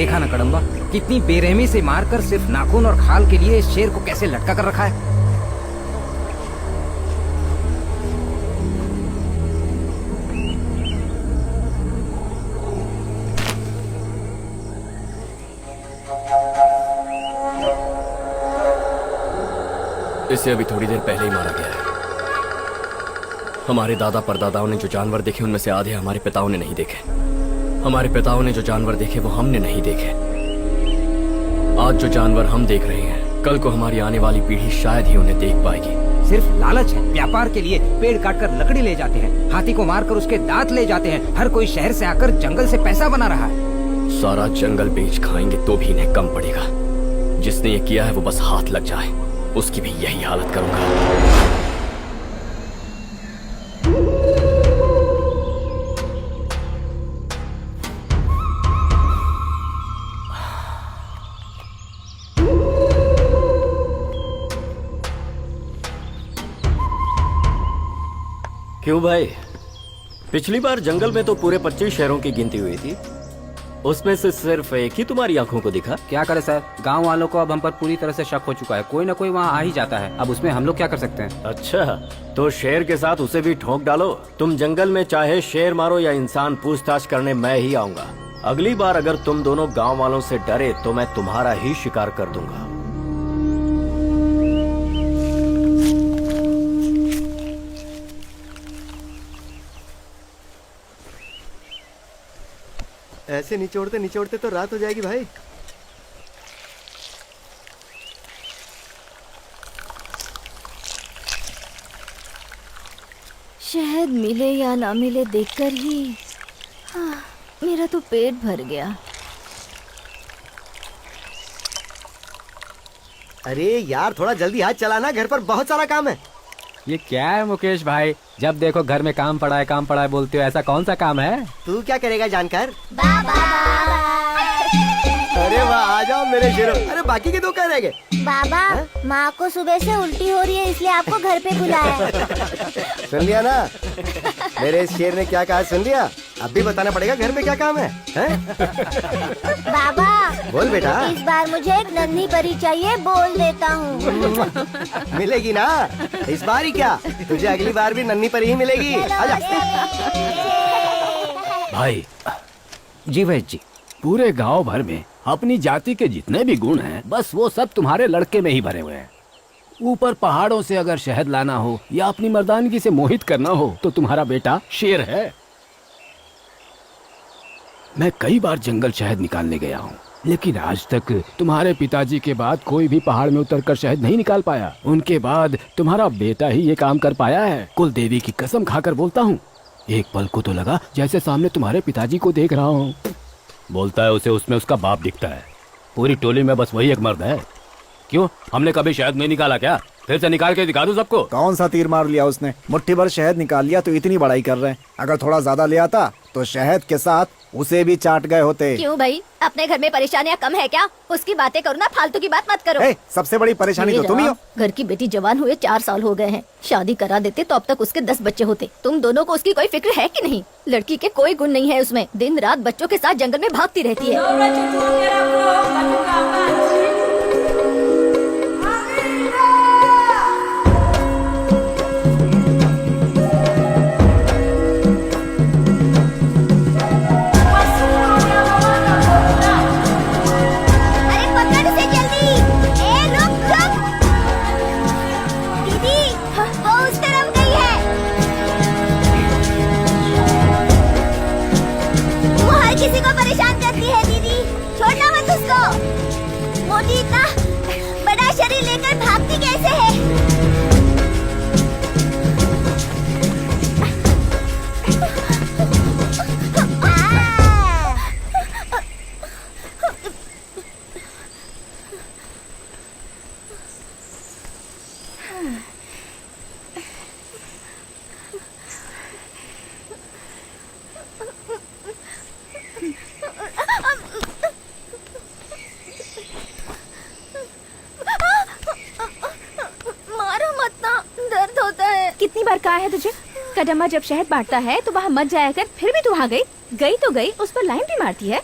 देखा ना कड़म्बा, कितनी बेरहमी से मारकर सिर्फ नाखून और खाल के लिए इस शेर को कैसे लटका कर रखा है। इसे अभी थोड़ी देर पहले ही मारा गया है। हमारे दादा परदादाओं ने जो जानवर देखे उनमें से आधे हमारे पिताओं ने नहीं देखे। हमारे पिताओं ने जो जानवर देखे वो हमने नहीं देखे। आज जो जानवर हम देख रहे हैं, कल को हमारी आने वाली पीढ़ी शायद ही उन्हें देख पाएगी। सिर्फ लालच है। व्यापार के लिए पेड़ काटकर लकड़ी ले जाते हैं, हाथी को मारकर उसके दांत ले जाते हैं। हर कोई शहर से आकर जंगल से पैसा बना रहा है। सारा जंगल बेच खाएंगे तो भी इन्हें कम पड़ेगा। जिसने ये किया है वो बस हाथ लग जाए, उसकी भी यही हालत करूंगा। क्यों भाई, पिछली बार जंगल में तो पूरे 25 शहरों की गिनती हुई थी, उसमें से सिर्फ एक ही तुम्हारी आंखों को दिखा। क्या करे सर, गांव वालों को अब हम पर पूरी तरह से शक हो चुका है। कोई ना कोई वहाँ आ ही जाता है। अब उसमें हम लोग क्या कर सकते हैं। अच्छा, तो शेर के साथ उसे भी ठोक डालो। तुम जंगल में चाहे शेर मारो या इंसान, पूछताछ करने मैं ही आऊंगा। अगली बार अगर तुम दोनों गाँव वालों से डरे तो मैं तुम्हारा ही शिकार कर दूंगा। ऐसे निचोड़ते निचोड़ते तो रात हो जाएगी भाई। शहद मिले या ना मिले देखकर ही मेरा तो पेट भर गया। अरे यार, थोड़ा जल्दी हाथ चलाना, घर पर बहुत सारा काम है। ये क्या है मुकेश भाई, जब देखो घर में काम पड़ा है बोलते हो। ऐसा कौन सा काम है। तू क्या करेगा जानकर? अरे वाह, आ जाओ मेरे शेरों। अरे बाकी के दो कह रह गए। बाबा, माँ को सुबह से उल्टी हो रही है, इसलिए आपको घर पे बुलाया। सुन लिया ना मेरे इस शेर ने क्या कहा, सुन लिया। अब भी बताना पड़ेगा घर में क्या काम है, हैं? बाबा बोल बेटा। इस बार मुझे एक नन्ही परी चाहिए, बोल देता हूँ। मिलेगी ना इस बार ही, क्या तुझे अगली बार भी नन्ही परी ही मिलेगी। आजा। भाई जी वैद्य जी, पूरे गांव भर में अपनी जाति के जितने भी गुण हैं, बस वो सब तुम्हारे लड़के में ही भरे हुए हैं। ऊपर पहाड़ों से अगर शहद लाना हो या अपनी मर्दानगी से मोहित करना हो तो तुम्हारा बेटा शेर है। मैं कई बार जंगल शहद निकालने गया हूँ, लेकिन आज तक तुम्हारे पिताजी के बाद कोई भी पहाड़ में उतरकर शहद नहीं निकाल पाया। उनके बाद तुम्हारा बेटा ही ये काम कर पाया है। कुल देवी की कसम खाकर बोलता हूँ, एक पल को तो लगा जैसे सामने तुम्हारे पिताजी को देख रहा हूँ। बोलता है उसे उसमें उसका बाप दिखता है। पूरी टोली में बस वही एक मर्द है। क्यों, हमने कभी शहद नहीं निकाला क्या? फिर से निकाल के दिखा दूं सबको। कौन सा तीर मार लिया उसने? मुट्ठी भर शहद निकाल लिया तो इतनी बड़ाई कर रहे हैं। अगर थोड़ा ज्यादा ले आता तो शहद के साथ उसे भी चाट गए होते। क्यों भाई, अपने घर में परेशानियाँ कम है क्या? उसकी बातें करो ना, फालतू की बात मत करो। सबसे बड़ी परेशानी तो तुम ही हो। घर की बेटी जवान हुए 4 साल हो गए हैं। शादी करा देते तो अब तक उसके 10 बच्चे होते। तुम दोनों को उसकी कोई फिक्र है कि नहीं? लड़की के कोई गुण नहीं है उसमें, दिन रात बच्चों के साथ जंगल में भागती रहती है। किसी को परेशान करती है दीदी, छोड़ना मत उसको। मोटी इतना बड़ा शरीर लेकर भागती कैसे है? कहा है तुझे? कदम्बा जब शहद बांटता है तो वहाँ मत जाया कर, फिर भी तू वहाँ गई तो गई, उस पर लाइन भी मारती है।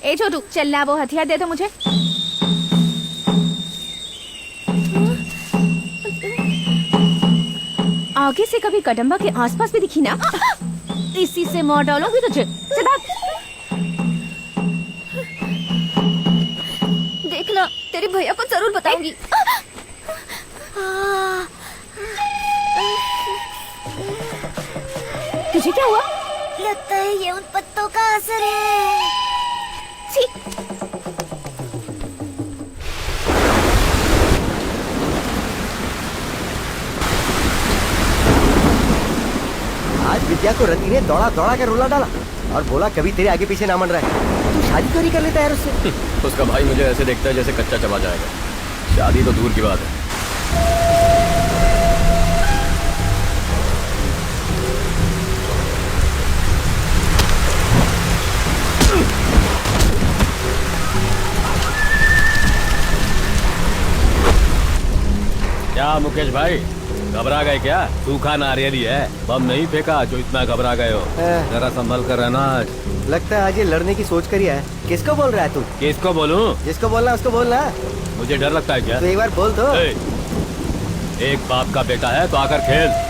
ए छोटू, चल ना वो हथियार दे दो मुझे। आगे से कभी कदम्बा के आसपास भी दिखी ना, इसी से मार डालूंगी तुझे। चल भाग। देखना, तेरे भैया को जरूर बताऊंगी। तुझे क्या हुआ? लगता है ये उन पत्तों का असर है। छी। आज विद्या को रति ने दौड़ा दौड़ा कर रुला डाला और बोला कभी तेरे आगे पीछे ना मन रहा है। तू शादी क्यों नहीं कर लेता यार उससे? उसका भाई मुझे ऐसे देखता है जैसे कच्चा चबा जाएगा। शादी तो दूर की बात है। क्या मुकेश भाई, घबरा गए क्या? सूखा नारियल है, बम नहीं फेंका जो इतना घबरा गए हो। जरा संभल कर रहना। आज लगता है आज ये लड़ने की सोच कर ही है। किसको बोल रहा है तू? किसको बोलूं? जिसको बोलना उसको बोलना। मुझे डर लगता है क्या? तो एक बार बोल दो। एक बाप का बेटा है तो आकर खेल।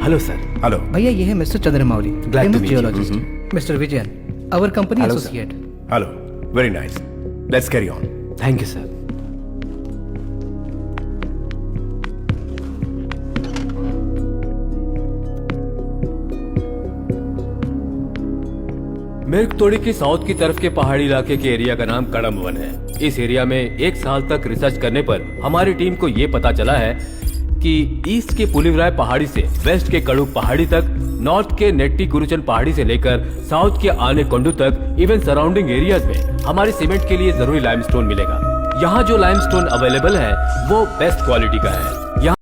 Hello sir. हेलो भैया, ये है mister Chandramouli, Glad to famous meet you. geologist. Mister Vijayan, our company Hello, sir. associate. Hello, very nice, let's carry on. Thank you sir. मिर्क तोड़ी की साउथ की तरफ के पहाड़ी इलाके के एरिया का नाम कड़म वन है। इस एरिया में 1 साल तक रिसर्च करने पर हमारी टीम को ये पता चला है कि ईस्ट के पुलिवराय पहाड़ी से वेस्ट के कड़ुक पहाड़ी तक, नॉर्थ के नेट्टी कुरुचन पहाड़ी से लेकर साउथ के आने कोंडू तक, इवन सराउंडिंग एरियाज में हमारे सीमेंट के लिए जरूरी लाइमस्टोन मिलेगा। यहाँ जो लाइमस्टोन अवेलेबल है वो बेस्ट क्वालिटी का है। यहाँ